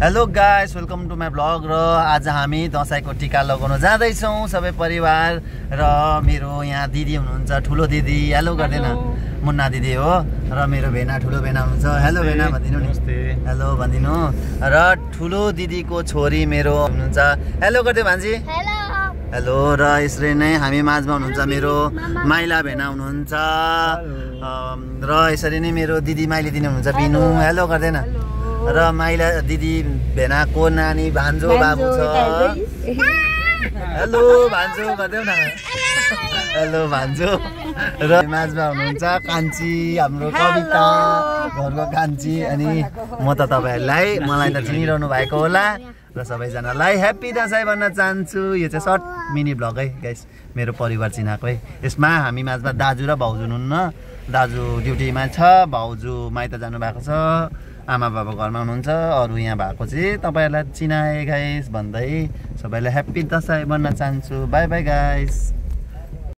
Hello guys, welcome to my blog. र आज हामी दसैँको टिका लगाउन जाँदैछौँ सबै परिवार। र मेरो यहाँ दिदी हुनुहुन्छ, ठुलो दिदी। हेलो गर्दैन, मुन्ना दिदी हो। र मेरो भेना, ठुलो भेना हुनुहुन्छ। हेलो भेना भनिदिनु नि। हेलो भनिदिनु। र ठुलो दिदीको छोरी मेरो हुनुहुन्छ। हेलो गर्दै भान्जी। हेलो। र यसरी नै हामी माझमा हुनुहुन्छ मेरो माइला भेना हुनुहुन्छ। र यसरी नै मेरो दिदी माइली दिदी हुनुहुन्छ, बिनु। हेलो गर्दैन। र माइला दिदी भेनाको नानी भान्जो बाबु छ। हेलो भान्जो गर्दै न। हेलो भान्जो। र माझमा हुनुहुन्छ कान्छी, हाम्रो कविता घरको कान्छी। अनि म त तपाईँहरूलाई मलाई त चिनिरहनु भएको होला। र सबैजनालाई ह्याप्पी दसैँ भन्न चाहन्छु। यो चाहिँ सर्ट मिनी ब्लग है गाइस, मेरो परिवार चिनाएको है। यसमा हामी माझमा दाजु र भाउजू हुनुहुन्न। दाजु ड्युटीमा छ, भाउजू माइत जानुभएको छ, आमा बाबा घरमा हुनुहुन्छ। अरू यहाँ भएको चाहिँ तपाईँहरूलाई चिनाए गाइस भन्दै सबैलाई ह्याप्पी दसैँ भन्न चाहन्छु। By by guys.